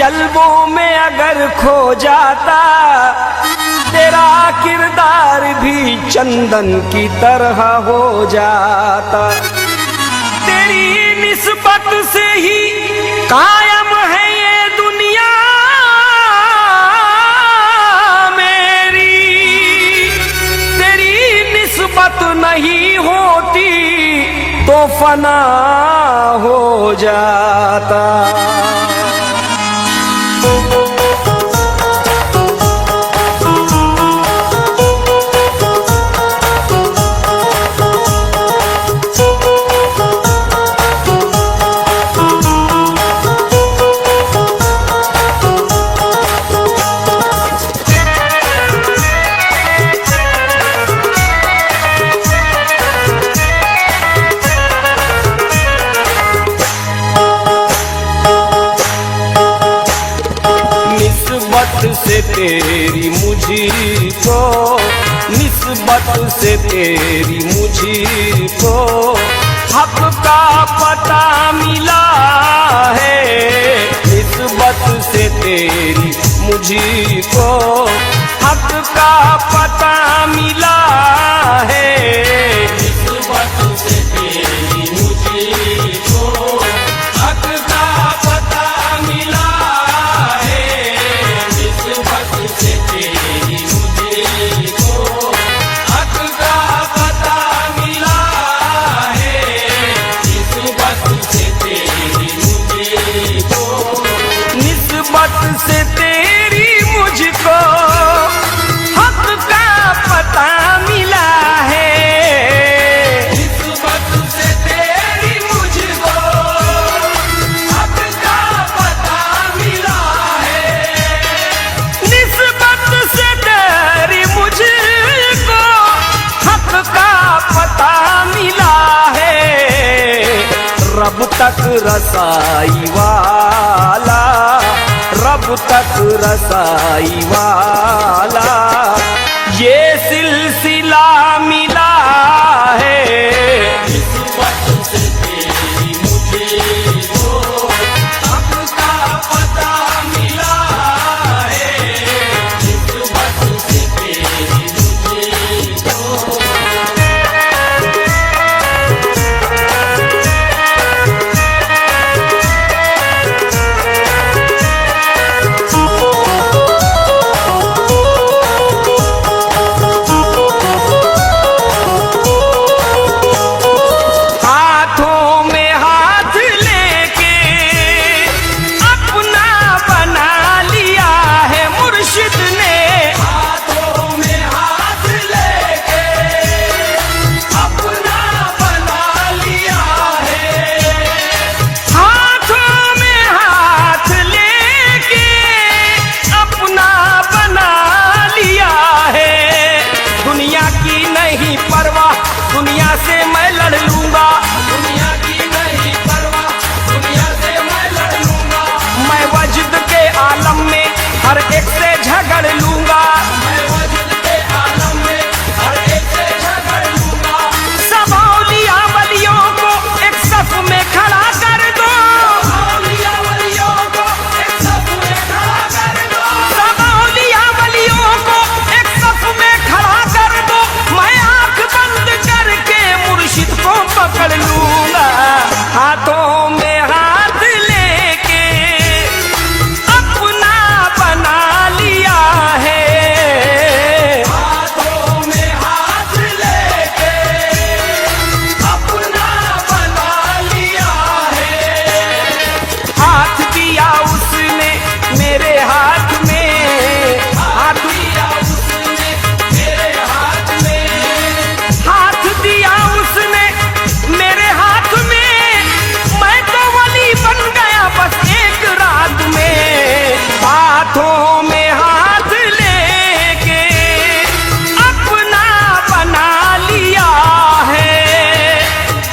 जलवों में अगर खो जाता, तेरा किरदार भी चंदन की तरह हो जाता। तेरी निस्बत से ही कायम है ये दुनिया मेरी, तेरी निस्बत नहीं होती तो फना हो जाता। निस्बत से तेरी मुझको, निस्बत से तेरी मुझको हक का पता मिला है। निस्बत से तेरी मुझको हक का पता मिला है। निस्बत से तेरी मुझको हक का पता मिला है। निस्बत से तेरी मुझको हक का पता मिला है। निस्बत से तेरी मुझको, निस्बत से तेरी मुझको हक का पता मिला है। निस्बत से तेरी मुझको हक का पता मिला है। निस्बत से तेरी मुझको हक का पता मिला है। रब तक रसाई वाला, रब तक रसाई वाला ये सिलसिला मिला है। निस्बत से तेरी मुझको हक का पता मिला है। निस्बत से तेरी मुझको हाथों में हाथ लेके अपना बना लिया है मुर्शिद ने। हाथों में हाथ लेके अपना बना लिया है। हाथों में हाथ लेके अपना बना लिया है। दुनिया की नहीं परवाह, दुनिया से मैं लड़ लूंगा। दुनिया की नहीं परवाह, दुनिया से मैं लड़ लूंगा। मैं वजद के आलम में हर एक से झगड़ लूंगा। मैं वजद के आलम में हर एक से झगड़ लूंगा। सब औलिया वलियों को एक सफ में खड़ा कर दो। औलिया वलियों को एक सफ में खड़ा कर दो। सब औलिया वलियों को एक सफ में खड़ा कर दो। मैं आंख बंद करके मुर्शिद को पकड़ लूंगा। हाथों में हाथ लेके अपना बना लिया है। हाथों में हाथ लेके अपना बना लिया है। हाथ दिया उसने मेरे हाथ में, हाथ दिया उसने मेरे हाथ में। हाथ दिया उसने मेरे हाथ में, मैं तो वली बन गया बस एक रात में। हाथों में हाथ लेके अपना बना लिया है।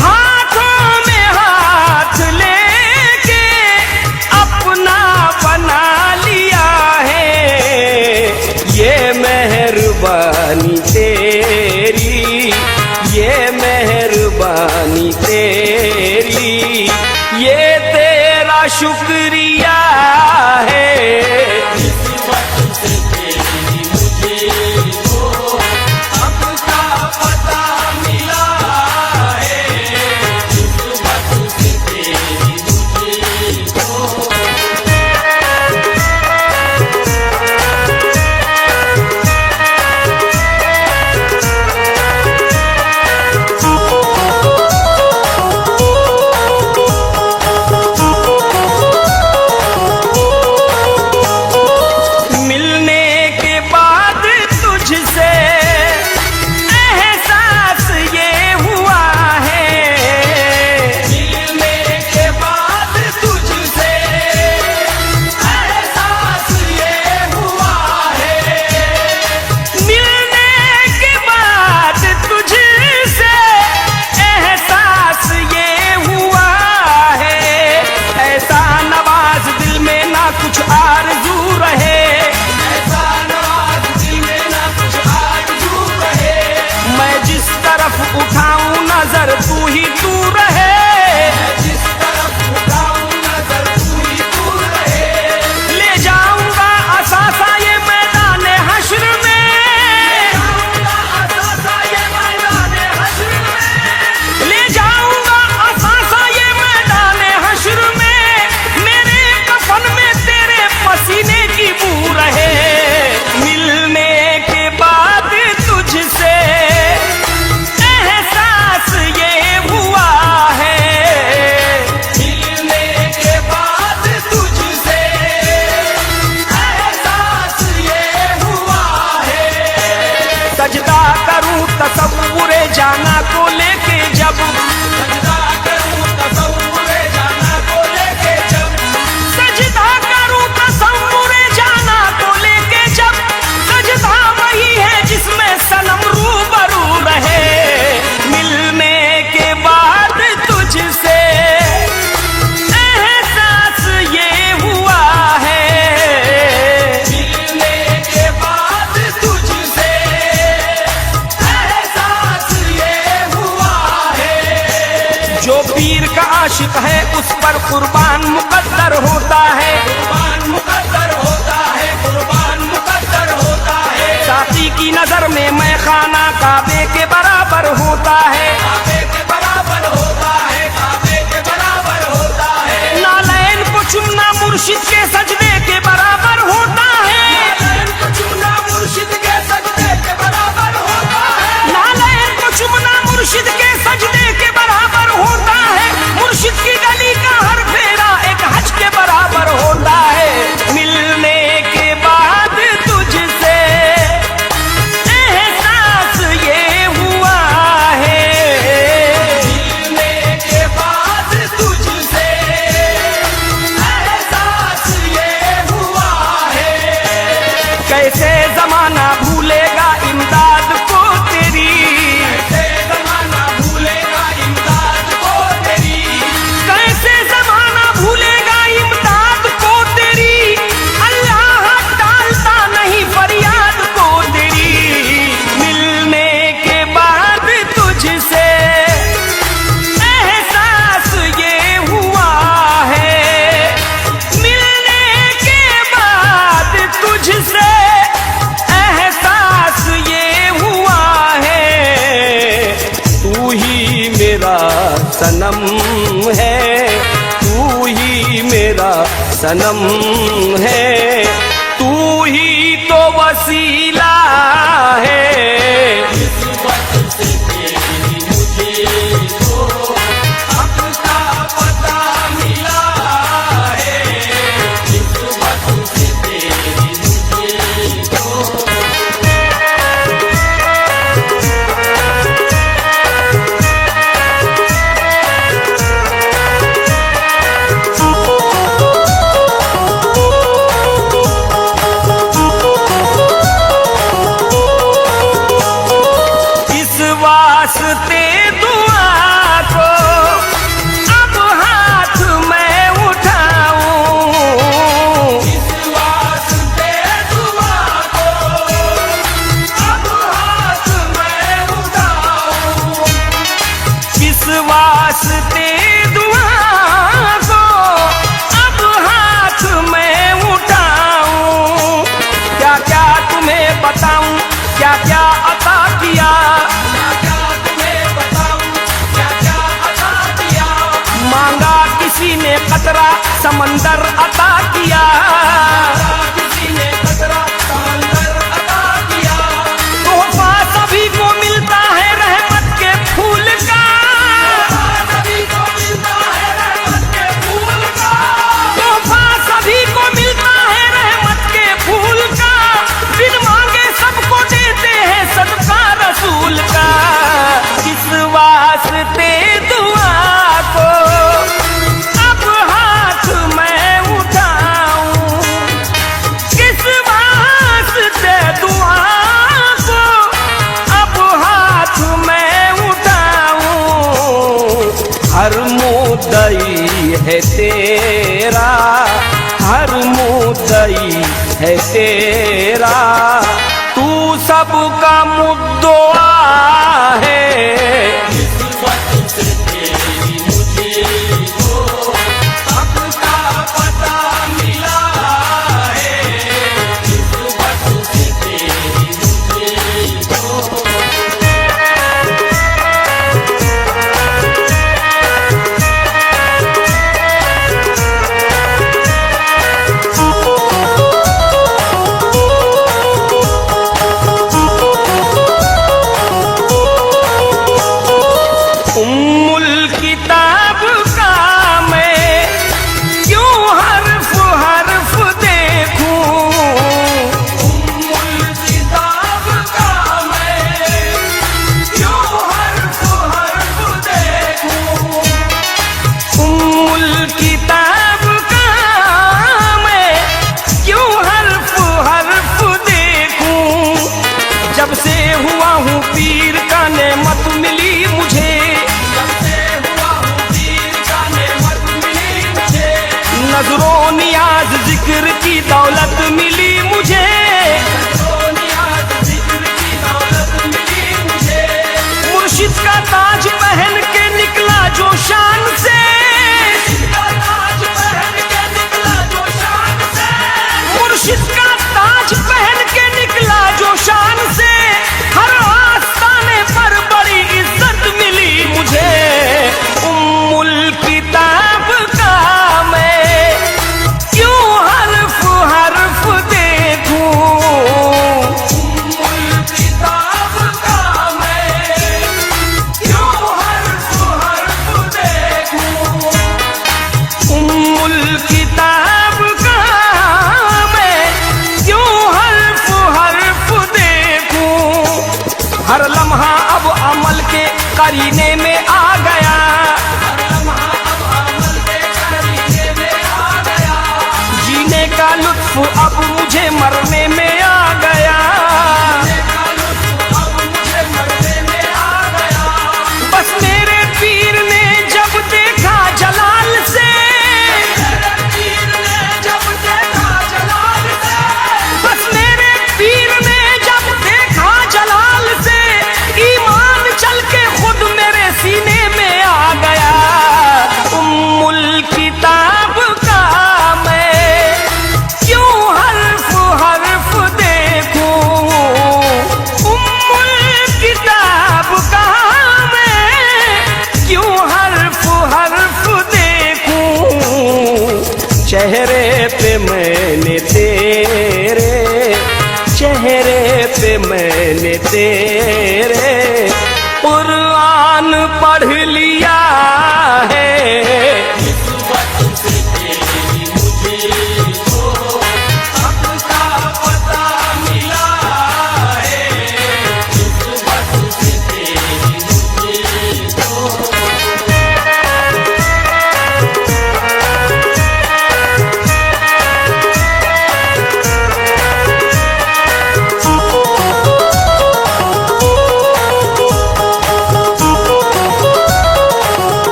हाथों में हाथ लेके अपना बना लिया है। ये मेहरबानी तेरी, ये मेहरबानी तेरी, ये तेरा शुक्रिया है। तसव्वुरे जाना को लेके जब, सजदा करूं तसव्वुरे जाना को लेके जब, सजदा करूं तसव्वुरे जाना को लेके जब, सजदा वही है जिसमें सनम रूबरू रहे। मिलने के बाद तुझसे एहसास ये हुआ है, मिलने के बाद तुझसे एहसास ये हुआ है। जो पीर का आशिक है उस पर कुर्बान मुकद्दर होता है, कुर्बान मुकद्दर होता है, कुर्बान मुकद्दर होता है। साथी की नजर में मैं खाना काबे के बराबर होता है, काबे के बराबर होता है, काबे के बराबर होता है। नालैन को चुमना मुर्शिद के सजदे के बराबर होता है, नालैन को चुमना मुर्शिद के सजदे के बराबर होता है। नालैन को चुमना मुर्शिद के सजदे के बराबर होता है। मुर्शिद की गली का हर फेरा एक हज के बराबर होता है। मिलने के बाद तुझसे एहसास ये हुआ है, मिलने के बाद तुझसे एहसास ये हुआ है। कैसे जमाना भूलेगा इमदाद को तेरी, कैसे जमाना भूलेगा इमदाद को तेरी, कैसे जमाना भूलेगा इमदाद को तेरी। अल्लाह टालता नहीं फरियाद को तेरी। मिलने के बाद तुझसे एहसास ये हुआ है, मिलने के बाद तुझसे एहसास ये हुआ है। तू ही मेरा सनम है, तू ही मेरा सनम है, तू ही तो वसीला है। इस वास्ते दुआ को अब हाथ मैं उठाऊं, इस वास्ते दुआ को अब हाथ मैं उठाऊं, इस वास्ते दुआ को अब हाथ मैं उठाऊं। क्या क्या तुम्हें बताऊं, क्या क्या अता किया, क्या क्या तुम्हें बताऊं, क्या क्या अता किया। मांगा किसी ने कतरा समंदर अता किया, किसी ने कतरा समंदर अता किया। तोहफा सभी को मिलता है रहमत के फूल का, सभी को मिलता है रहमत के फूल का। तोहफा सभी को मिलता है रहमत के फूल का। बिन मांगे सबको देते हैं सदका रसूल का। किस वास्ते दुआ को अब हाथ मैं उठाऊं, किस वास्ते दुआ को अब हाथ मैं उठाऊं। हर मुद्दई है तेरा, हर मुद्दई है तेरा, तू सबका मुद्दोआ है। इस वक्त से तेरी मुझे को अब का पता मिला है, इस वक्त से तेरी मुझे को। जब से हुआ हूँ पीर का नेमत मिली मुझे, जब से हुआ हूँ पीर का नेमत मिली मुझे। नजरों नियाज जिक्र की दौलत मिली मुझे, नजरों नियाज जिक्र की दौलत मिली मुझे। मुर्शिद का ताज पहन के निकला जो शान से, मुर्शिद का ताज पहन के निकला जो शान से, हर आस्ताने पर बड़ी इज्जत मिली मुझे। उम्मुल किताब का मैं क्यों हर्फ हर्फ देखूं, उम्मुल किताब का मैं क्यों हर्फ हर्फ देखूं, उम्मुल किताब का हर लम्हा अब अमल के करीने में आ गया, हर लम्हा अब अमल के करीने में आ गया। जीने का लुत्फ अब मुझे मरने में आ गया, जीने का लुत्फ अब मुझे मरने में आ गया। बस मेरे पीर ने जब देखा जलाल से, मेरे पीर ने जब देखा जलाल से, बस मेरे पीर ने जब देखा जलाल से, ईमान चल के खुद मेरे सीने में आ गया। उम्मुल किताब का मैं क्यों हर्फ हर्फ देखूं, उम्मुल किताब का मैं क्यों हर्फ हर्फ देखूं। चेहरे पे मैंने तेरे, चेहरे पे मैंने तेरे कुरान पढ़ लिया है। निस्बत से तेरी मुझे तो हक का पता मिला है, निस्बत से तेरी मुझे तो।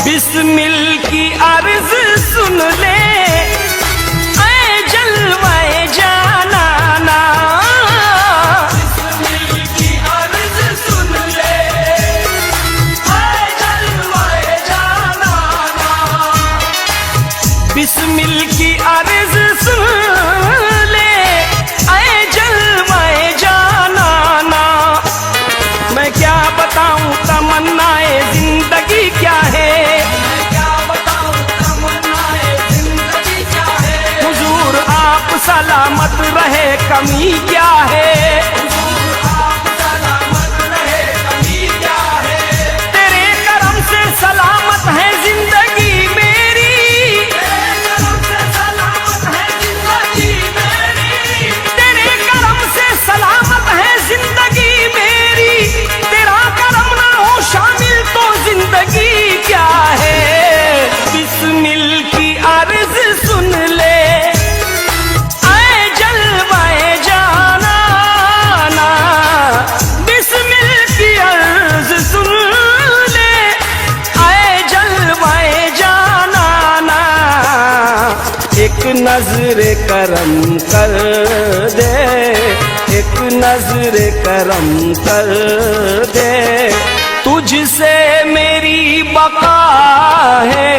बिस्मिल की अर्ज सुन ले ऐ जलवाए जानाना, बिस्मिल की अर्ज सुन ले ऐ जलवाए जानाना, बिस्मिल की अर्ज सुन ले ऐ जलवाए जानाना। मैं क्या बताऊं तमन्नाए जिंदगी क्या है, मैं क्या बताऊं तमन्नाए जिंदगी क्या है। हुजूर आप सलामत रहे कमी क्या है, हुजूर आप सलामत रहे कमी क्या है। तेरे करम से सलामत है जिंदगी मेरी, तेरे करम से सलामत है जिंदगी मेरी, तेरे करम से सलामत है जिंदगी मेरी। तेरा करम ना हो शामिल तो जिंदगी क्या है। बिस्मिल की अर्ज सुन ले ऐ जलवाए जानाना, बिस्मिल की अर्ज सुन ले ऐ जलवाए जानाना। एक नजर करम कर दे, एक नजर करम कर दे, तुझसे मेरी बका है।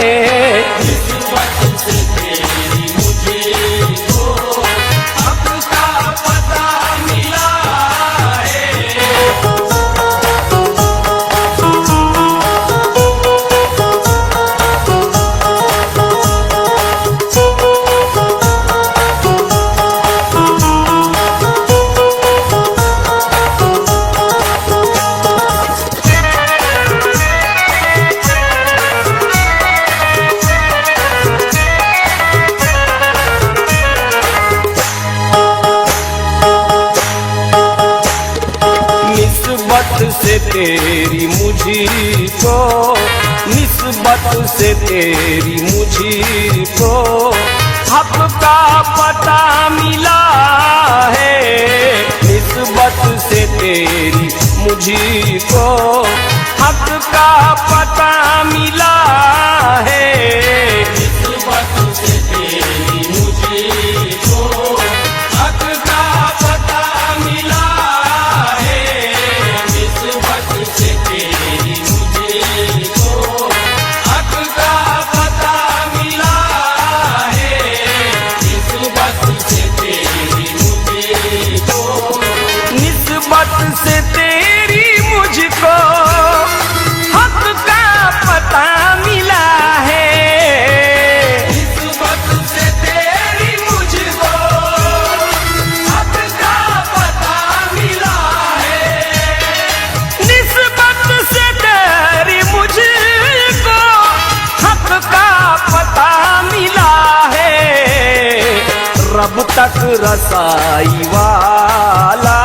निस्बत से तेरी मुझे तो हक का पता मिला है। से तेरी मुझी को, निस्बत से तेरी मुझी को हक का पता मिला है, निस्बत से तेरी मुझको हक का पता मिला है, निस्बत से तेरी मुझको हक का पता मिला है, निस्बत से तेरी मुझको हक का पता मिला है, निस्बत से तेरी मुझको निस्बत से तेरी मुझको हक का पता मिला है, निस्बत से तेरी मुझको हक का पता मिला है, निस्बत से तेरी मुझको हक का पता मिला है, रब तक रसाई वाला,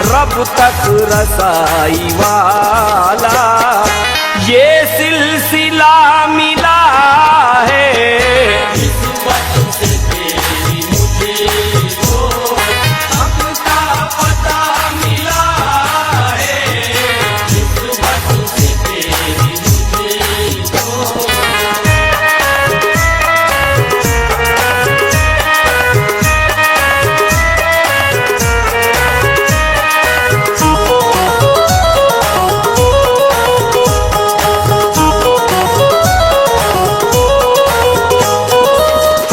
रब तक रसाई वाला ये सिलसिला मिला है, निस्बत से तेरी मुझको हक का पता मिला है, निस्बत से तेरी मुझको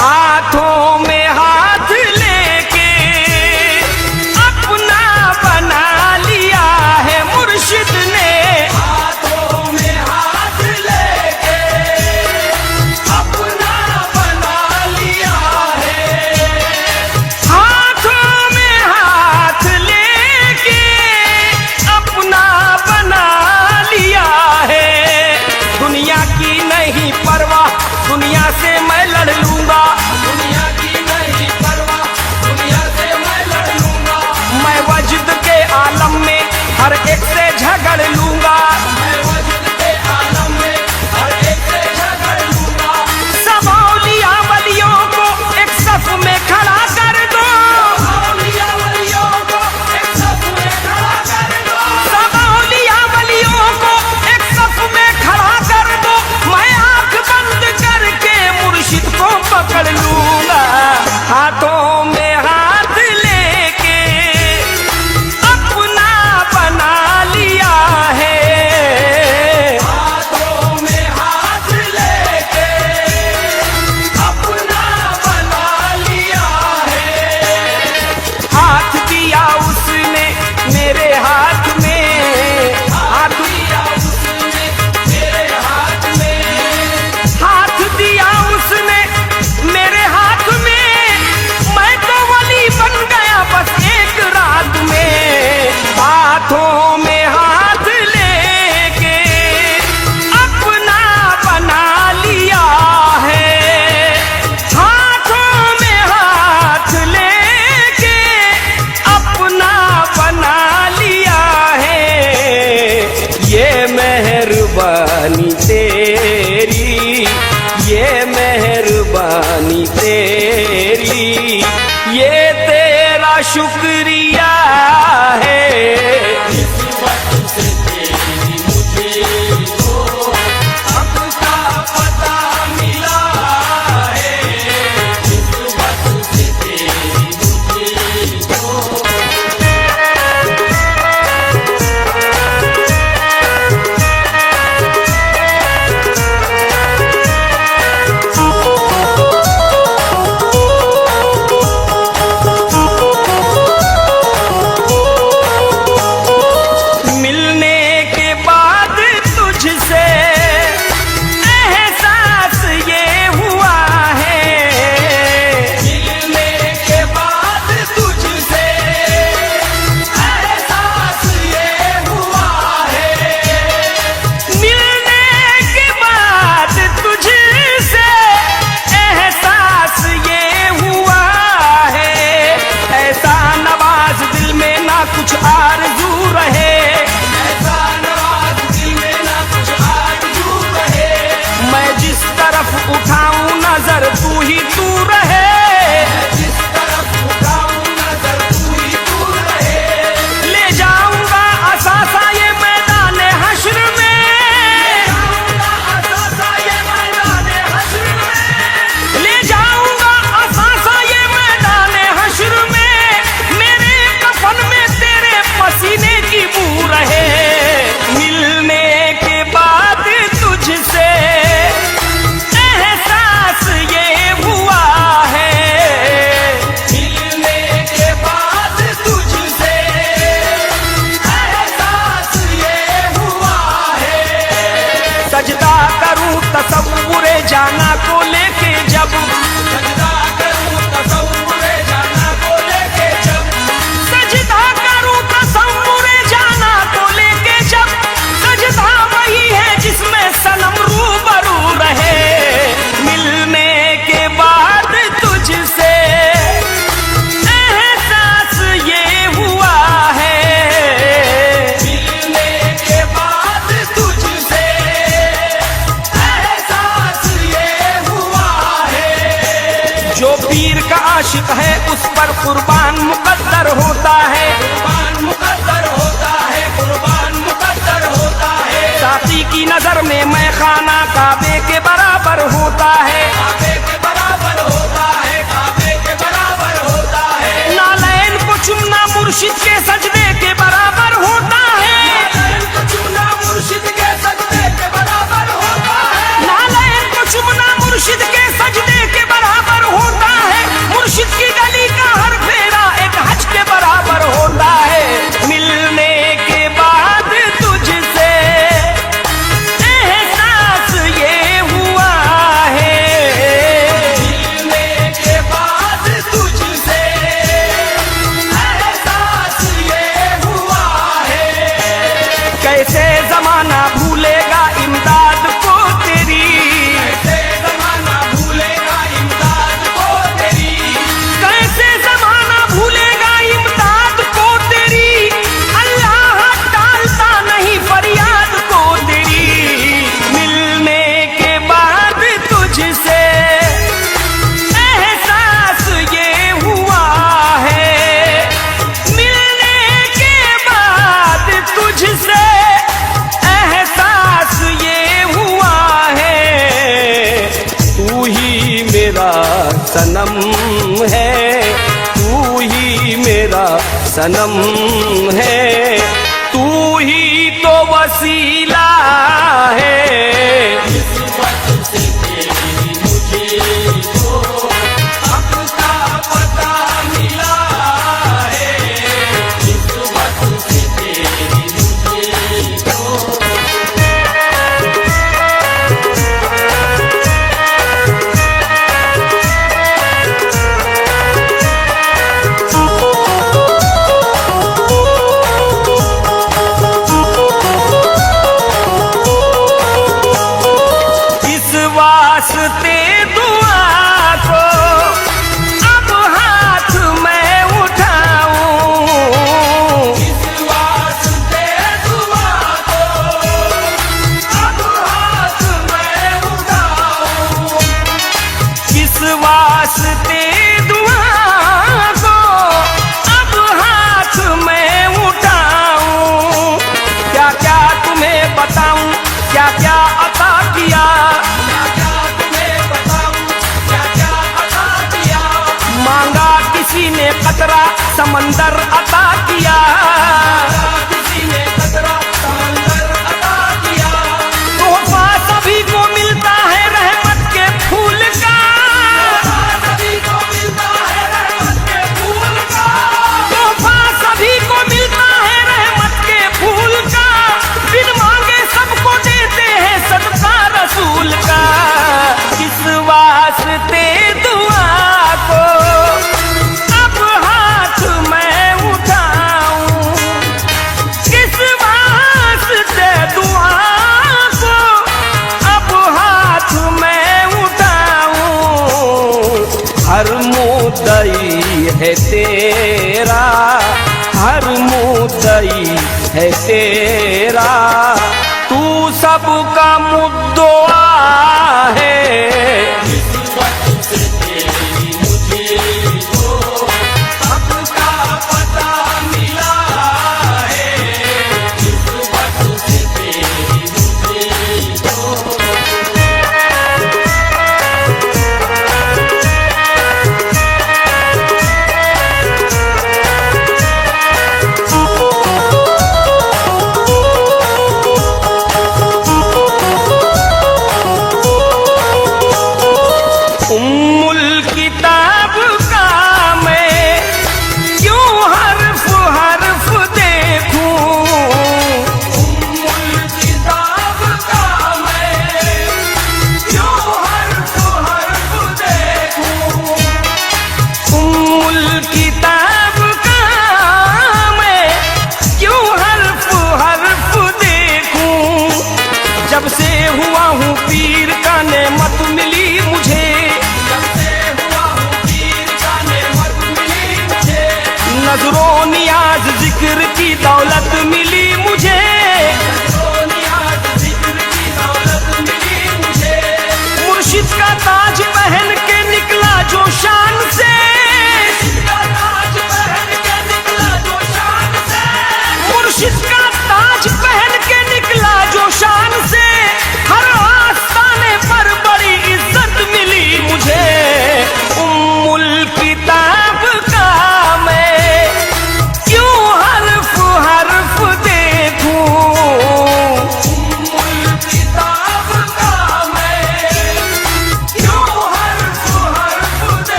हाथों में हाथ लेके अपना बना लिया है मुर्शिद ने, हाथों में हाथ लेके अपना बना लिया है, हाथों में हाथ लेके अपना बना लिया है, दुनिया की नहीं परवाह, दुनिया से मैं लड़ लूंगा, दुनिया की नहीं परवाह, दुनिया से मैं लड़ लूंगा, मैं वजद के आलम में हर एक से झगड़ लूंगा, मैं वजूद के आलम में हर एक से झगड़ लूंगा, सब औलिया वलियों को एक सफ में खड़ा कर दो, औलिया वलियों को एक सफ में खड़ा कर दो, सब औलिया वलियों को एक सफ में खड़ा कर दो, मैं आंख बंद करके मुर्शिद को पकड़ लूंगा, हाथों में हाथ लेके अपना बना लिया है, हाथों में हाथ लेके अपना बना लिया है, हाथ दिया उसने मेरे हाथ में, हाथ दिया उसने मेरे हाथ में, हाथ दिया उसने मेरे हाथ में, मैं तो वली बन गया बस एक रात में, हाथों में हाथ लेके अपना बना लिया है, हाथों में हाथ लेके अपना बना लिया है, ये मेहरबानी तेरी, ये मेहरबानी तेरी, ये तेरा शुक्रिया है, निस्बत से तेरी मुझको हक का पता मिला है, निस्बत से तेरी मुझको उठाऊं नजर तू ही तू रहे। जाना को लेके जब सजदा करूं तसव्वुरे जाना को लेके जब सजदा करूं तसव्वुरे जाना को लेके जब सजदा वही है जिसमें सनम रूबरू रहे मिलने के बाद तुझसे एहसास ये हुआ है मिलने के बाद तुझसे एहसास ये हुआ है। जो पीर का आशिक है उस पर कुर्बान मुकद्दर होता है कुर्बान मुकद्दर होता है, कुर्बान मुकद्दर होता है। साथी की नजर में मैं खाना काबे के बराबर होता है काबे के बराबर होता है, काबे के बराबर होता है। नालैन को चुमना मुर्शिद के सजदे के बराबर होता है नालैन को चूमना मुर्शिद के सजदे के बराबर होता है। नालैन को चुमना मुर्शिद के सजदे के बराबर होता है मुर्शिद की गली का हर फेरा एक हज के बराबर होता है मिलने के बाद तुझसे एहसास ये हुआ है मिलने के बाद तुझसे एहसास ये हुआ है। कैसे जमाना भूलेगा इमदाद को तेरी कैसे ज़माना भूलेगा इमदाद को तेरी। कैसे जमाना भूलेगा इमदाद को तेरी अल्लाह टालता नहीं फरियाद को तेरी मिलने के बाद तुझसे एहसास ये हुआ है मिलने के बाद तुझसे एहसास ये हुआ है तू ही मेरा सनम है तू ही मेरा सनम है तू ही तो वसीला है निस्बत से तेरी मुझे तो हक का पता मिला है। निस्बत से तेरी मुझे तो इस वास्ते दुआ को अब हाथ मैं उठाऊं इस वास्ते दुआ को अब हाथ मैं उठाऊं। किस वास्ते दुआ को अब हाथ मैं उठाऊं क्या क्या तुम्हें बताऊं क्या क्या अता किया क्या क्या तुम्हें बताऊं, क्या क्या अता किया। मांगा किसी ने कतरा समंदर अता किया किसी ने कतरा समंदर अता किया। तोहफा सभी को मिलता है रहमत के फूल का सभी को मिलता है रहमत के फूल का। तोहफा सभी को मिलता है रहमत के फूल का बिन मांगे सबको देते हैं सदका रसूल का किस वास्ते दुआ को अब हाथ मैं उठाऊं किस वास्ते दुआ को अब हाथ मैं उठाऊं हर मुद्दई है तेरा हर मुद्दई है तेरा तू सबका मुद्दोआ है निस्बत से तेरी मुझे तो हक का पता मिला है। निस्बत से तेरी मुझे तो ओ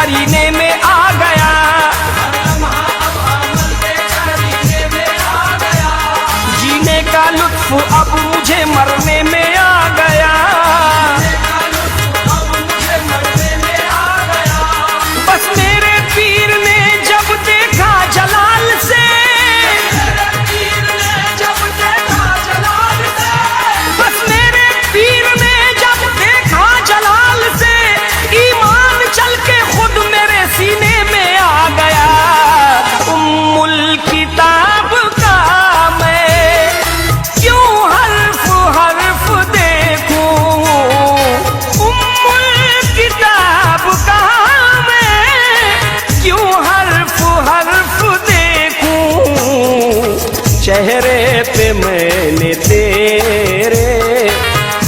करीने में आ गया। हर लम्हा अब अमल के करीने में आ गया। जीने का लुत्फ अब मुझे मरने में आ गया। देखा लुत्फ अब मुझे मरने में आ गया। बस मेरे पीर ने जब देखा जलाल से, मेरे पीर ने जब देखा जलाल से, बस मेरे पीर ने जब देखा जलाल से, ईमान चल के खुद मेरे सीने में आ गया। उम्मुल किताब का मैं क्यों हर्फ हर्फ देखूं, उम्मुल किताब का मैं क्यों हर्फ हर्फ देखूं। चेहरे पे मैंने तेरे,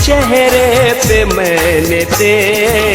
चेहरे पे मैंने तेरे